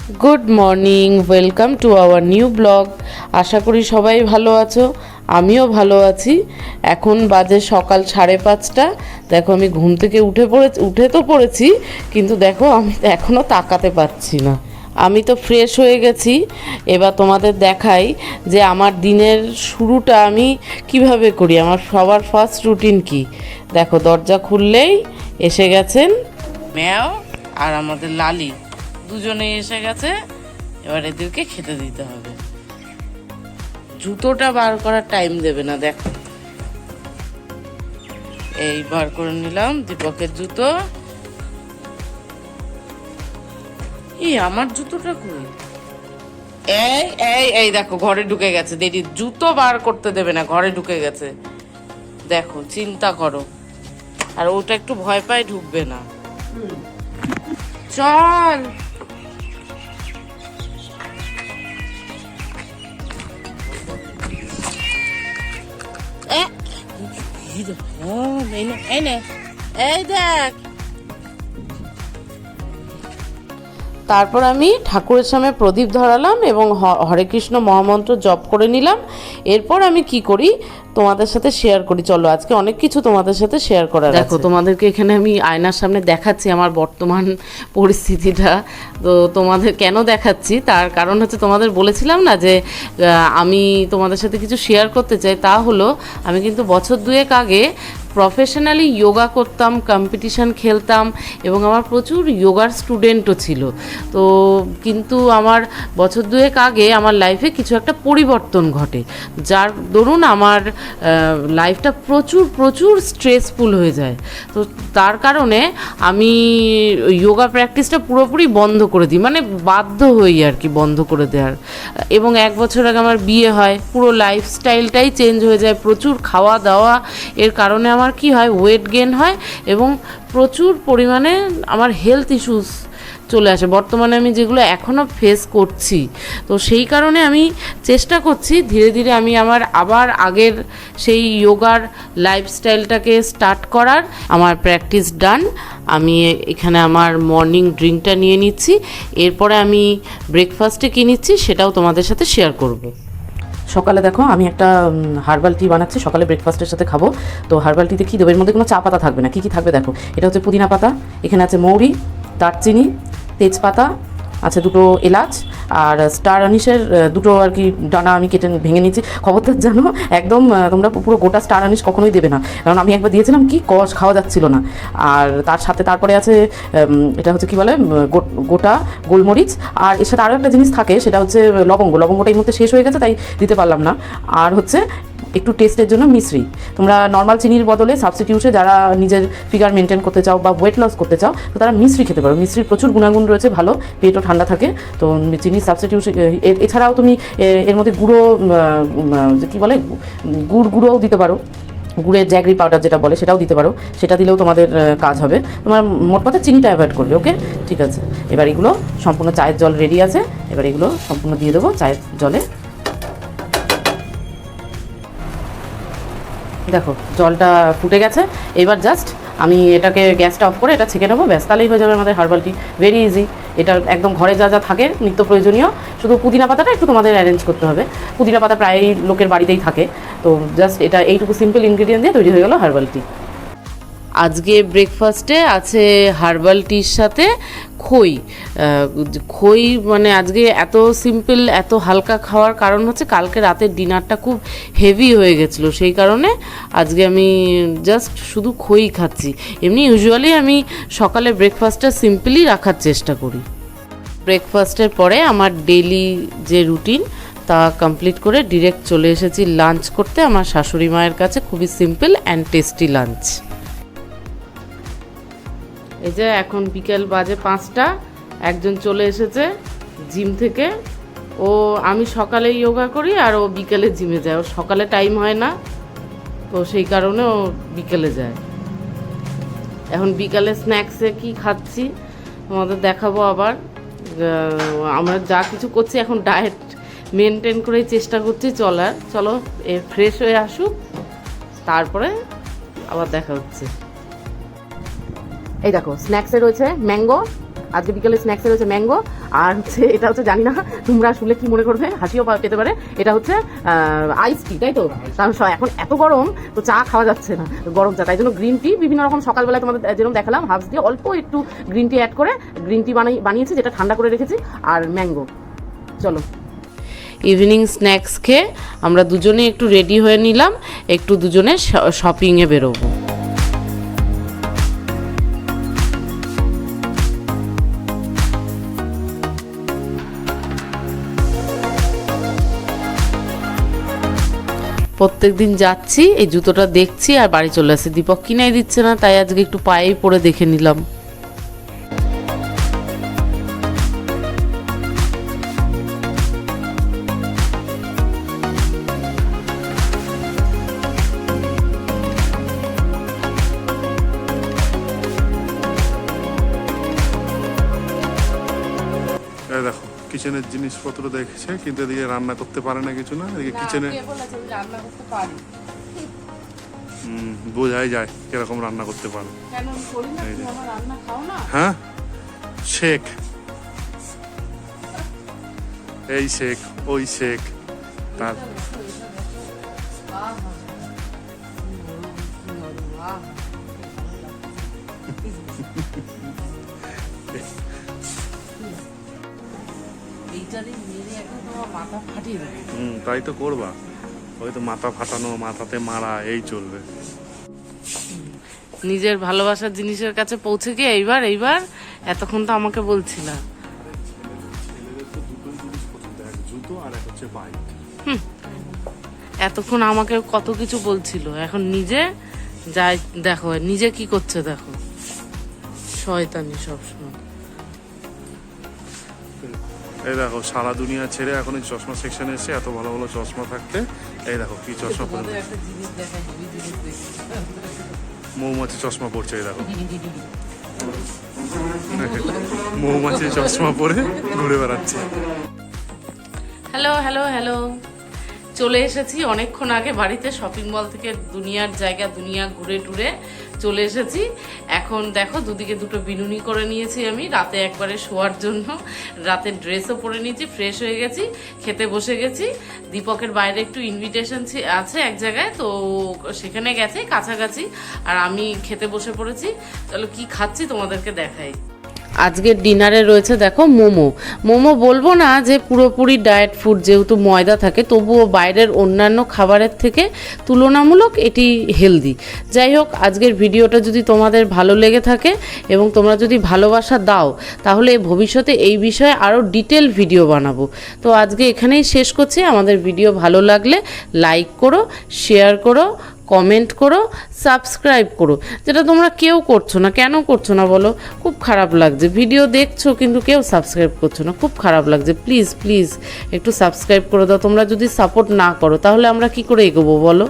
Good morning, welcome to our new blog. আশা করি সবাই ভালো আছো, আমিও ভালো আছি। এখন বাজে সকাল 5:30। দেখো আমি ঘুম থেকে উঠে তো পড়েছি, কিন্তু দেখো আমি তো এখনও তাকাতে পারছি না। আমি তো ফ্রেশ হয়ে গেছি। এবার তোমাদের দেখাই যে আমার দিনের শুরুটা আমি কিভাবে করি, আমার সবার ফার্স্ট রুটিন কি। দেখো দরজা খুললেই এসে গেছেন ম্যাও আর আমাদের লালি, দুজনেই এসে গেছে। এবার এদেরকে খেতে দিতে হবে। জুতোটা বার করার টাইম দেবে না, দেখো এই বার করে নিলাম দীপকের জুতো। এই আমার জুতোটা কই? এই এই এই দেখো ঘরে ঢুকে গেছে, দেরি জুতো বার করতে দেবে না, ঘরে ঢুকে গেছে। দেখো চিন্তা করো, আর ওটা একটু ভয় পায়, ঢুকবে না। চল এই দেখ। তারপর আমি ঠাকুরের সামনে প্রদীপ ধরালাম এবং হরে কৃষ্ণ মহামন্ত্র জপ করে নিলাম। এরপর আমি কি করি তোমাদের সাথে শেয়ার করি। চলো আজকে অনেক কিছু তোমাদের সাথে শেয়ার করার আছে। দেখো তোমাদেরকে এখানে আমি আয়নার সামনে দেখাচ্ছি আমার বর্তমান পরিস্থিতিটা। তো তোমাদের কেন দেখাচ্ছি তার কারণ হচ্ছে, তোমাদের বলেছিলাম না যে আমি তোমাদের সাথে কিছু শেয়ার করতে চাই। তা হলো আমি কিন্তু বছর 2 আগে প্রফেশনালি যোগা করতাম, কম্পিটিশান খেলতাম এবং আমার প্রচুর যোগার স্টুডেন্টও ছিল। তো কিন্তু আমার বছর 2 আগে আমার লাইফে কিছু একটা পরিবর্তন ঘটে, যার দরুন আমার লাইফটা প্রচুর প্রচুর স্ট্রেসফুল হয়ে যায়। তো তার কারণে আমি যোগা প্র্যাকটিসটা পুরোপুরি বন্ধ করে দিই, মানে বাধ্য হই আর কি বন্ধ করে দেওয়ার। এবং 1 বছর আগে আমার বিয়ে হয়, পুরো লাইফস্টাইলটাই চেঞ্জ হয়ে যায়। প্রচুর খাওয়া দাওয়া এর কারণে আমার কি হয়, ওয়েট গেইন হয় এবং প্রচুর পরিমাণে আমার হেলথ ইস্যুস চলে আসে বর্তমানে, আমি যেগুলো এখনও ফেস করছি। তো সেই কারণে আমি চেষ্টা করছি ধীরে ধীরে আমি আমার আবার আগের সেই যোগার লাইফস্টাইলটাকে স্টার্ট করার। আমার প্র্যাকটিস ডান। আমি এখানে আমার মর্নিং ড্রিঙ্কটা নিয়ে নিচ্ছি, এরপরে আমি ব্রেকফাস্টে কী নিচ্ছি সেটাও তোমাদের সাথে শেয়ার করব। সকালে দেখো আমি একটা হার্বাল টি বানাচ্ছি, সকালে ব্রেকফাস্টের সাথে খাবো। তো হার্বাল টিতে কী দেবো, এর মধ্যে কোনো চা পাতা থাকবে না। কী কী থাকবে দেখো, এটা হচ্ছে পুদিনা পাতা, এখানে আছে মৌরি, দারচিনি, তেজপাতা, আছে 2টো এলাচ, আর স্টার আনিসের 2টো আর কি ডানা আমি কেটে ভেঙে নিয়েছি। খবরদার জানো একদম তোমরা পুরো গোটা স্টার আনিস কখনোই দেবে না, কারণ আমি একবার দিয়েছিলাম কি কষ খাওয়া যাচ্ছিল না। আর তার সাথে তারপরে আছে এটা হচ্ছে কি বলে গোটা গোলমরিচ, আর এর সাথে আরও একটা জিনিস থাকে সেটা হচ্ছে লবঙ্গটা এই মুহূর্তে শেষ হয়ে গেছে তাই দিতে পারলাম না। আর হচ্ছে একটু টেস্টের জন্য মিশ্রি। তোমরা নর্মাল চিনির বদলে সাবস্টিটিউটে যারা নিজের ফিগার মেনটেন করতে চাও বা ওয়েট লস করতে চাও তো তারা মিশ্রি খেতে পারো। মিশ্রির প্রচুর গুণাগুণ রয়েছে, ভালো, পেটও ঠান্ডা থাকে। তো চিনির সাবস্টিটিউট এছাড়াও তুমি এর মধ্যে গুঁড়ো কী বলে গুঁড়োও দিতে পারো, গুড়ের জ্যাগরি পাউডার যেটা বলে সেটাও দিতে পারো, সেটা দিলেও তোমাদের কাজ হবে। তোমার মোট কথা চিনিটা অ্যাভয়েড করবে। ওকে, ঠিক আছে। এবার এগুলো সম্পূর্ণ চায়ের জল রেডি আছে, এবার এগুলো সম্পূর্ণ দিয়ে দেবো চায়ের জলে। দেখো জলটা ফুটে গেছে, এবার জাস্ট আমি এটাকে গ্যাসটা অফ করে এটা ছেঁকে নেবো, ব্যাস, তাহলেই হয়ে যাবে আমাদের হার্বাল টি। Very easy. এটা একদম ঘরে যা যা থাকে নিত্য প্রয়োজনীয়, শুধু পুদিনা পাতাটা একটু তোমাদের অ্যারেঞ্জ করতে হবে। পুদিনা পাতা প্রায় লোকের বাড়িতেই থাকে। তো জাস্ট এটা এইটুকু সিম্পল ইনগ্রিডিয়েন্ট দিয়ে তৈরি হয়ে গেল হার্বাল টি। আজকে ব্রেকফাস্টে আছে হার্বাল টির সাথে খই। খই মানে আজকে এত সিম্পল এত হালকা খাওয়ার কারণ হচ্ছে কালকে রাতের ডিনারটা খুব হেভি হয়ে গেছিলো, সেই কারণে আজকে আমি জাস্ট শুধু খই খাচ্ছি। এমনি ইউজুয়ালি আমি সকালে ব্রেকফাস্টটা সিম্পলই রাখার চেষ্টা করি। ব্রেকফাস্টের পরে আমার ডেইলি যে রুটিন তা কমপ্লিট করে ডিরেক্ট চলে এসেছি লাঞ্চ করতে আমার শাশুড়ি মায়ের কাছে। খুবই সিম্পল অ্যান্ড টেস্টি লাঞ্চ। এই যে এখন বিকেল বাজে 5টা, একজন চলে এসেছে জিম থেকে। আমি সকালে যোগা করি আর ও বিকেলে জিমে যায়। ও সকালে টাইম হয় না, তো সেই কারণে ও বিকেলে যায়। এখন বিকালে স্ন্যাক্সে কি খাচ্ছি তোমাদের দেখাবো। আবার আমরা যা কিছু করছি এখন ডায়েট মেনটেন করেই চেষ্টা করছি চলার। চলো ফ্রেশ হয়ে আসুক, তারপরে আবার দেখা হচ্ছে। এই দেখো স্ন্যাক্সে রয়েছে ম্যাঙ্গো, আজকে বিকেলে স্ন্যাক্সে রয়েছে ম্যাঙ্গো, আর হচ্ছে এটা হচ্ছে জানি না তোমরা শুনলে কি মনে করবে, হাসিও পেতে পারে, এটা হচ্ছে আইস টি, তাই তো? কারণ এখন এত গরম তো চা খাওয়া যাচ্ছে না, গরম চা, তাই জন্য গ্রিন টি বিভিন্ন রকম সকালবেলায় তোমাদের যেরকম দেখালাম হাফস দিয়ে অল্প একটু গ্রিন টি অ্যাড করে গ্রিন টি বানিয়েছি, যেটা ঠান্ডা করে রেখেছি, আর ম্যাঙ্গো। চলো ইভিনিং স্ন্যাক্স খেয়ে আমরা দুজনে একটু রেডি হয়ে নিলাম, একটু দুজনে শপিংয়ে বেরোবো। প্রত্যেক দিন যাচ্ছি, এই জুতোটা দেখছি আর বাড়ি চলে আসছি। দীপক কিনাই দিচ্ছে না, তাই আজকে একটু পায়েই পরে দেখে নিলাম। দেখো কিচেনের জিনিসপত্র দেখছে, কিন্তু এদিকে রান্না করতে পারে না কিছু না, এদিকে কিচেনে রান্না করতে পারি, বোঝাই যায় কিরকম রান্না করতে পারে। না হ্যাঁ শেখ, এই শেখ ওই শেখ, তার তাই তো করবা, ওই তো মাথা ফাটানো, মাথাতে মারা, এই চলবে। নিজের ভালোবাসার জিনিসের কাছে পৌঁছে গিয়ে এইবার এতক্ষণ তো আমাকে বলছিল এতক্ষণ আমাকে কত কিছু বলছিল, এখন নিজে যাই দেখো, নিজে কি করছে দেখো, শয়তানি সবসময়। এই দেখো সারা দুনিয়া ছেড়ে এখন এই চশমা সেকশনে এসে এত ভালো ভালো চশমা থাকতে, এই দেখো কি চশমা পরে, মৌমাছি চশমা পড়ছে, এই দেখো মৌমাছি চশমা পরে ঘুরে বেড়াচ্ছে। হ্যালো হ্যালো হ্যালো, চলে এসেছি অনেকক্ষণ আগে বাড়িতে, শপিং মল থেকে দুনিয়ার জায়গা দুনিয়া ঘুরে টুরে চলে এসেছি। এখন দেখো দুদিকে দুটো বিনুনি করে নিয়েছি আমি রাতে একবারে শোয়ার জন্য, রাতের ড্রেসও পরে নিয়েছি, ফ্রেশ হয়ে গেছি, খেতে বসে গেছি। দীপকের বাইরে একটু ইনভিটেশন আছে এক জায়গায়, তো সেখানে গেছে কাছাকাছি, আর আমি খেতে বসে পড়েছি। চলো কি খাচ্ছি তোমাদেরকে দেখাই। আজকের ডিনারে রয়েছে দেখো মোমো বলবো না যে পুরোপুরি ডায়েট ফুড, যেহেতু ময়দা থাকে, তবুও বাইরের অন্যান্য খাবারের থেকে তুলনামূলক এটি হেলদি। যাই হোক, আজকের ভিডিওটা যদি তোমাদের ভালো লেগে থাকে এবং তোমরা যদি ভালোবাসা দাও, তাহলে ভবিষ্যতে এই বিষয়ে আরও ডিটেল ভিডিও বানাবো। তো আজকে এখানেই শেষ করছি। আমাদের ভিডিও ভালো লাগলে লাইক করো, শেয়ার করো, কমেন্ট করো, সাবস্ক্রাইব করো, যেটা তোমরা কেউ করছো না। কেন করছো না বলো? খুব খারাপ লাগছে, ভিডিও দেখছো কিন্তু কেউ সাবস্ক্রাইব করছো না, খুব খারাপ লাগছে। প্লিজ প্লিজ একটু সাবস্ক্রাইব করে দাও। তোমরা যদি সাপোর্ট না করো তাহলে আমরা কি করে এগোবো বলো?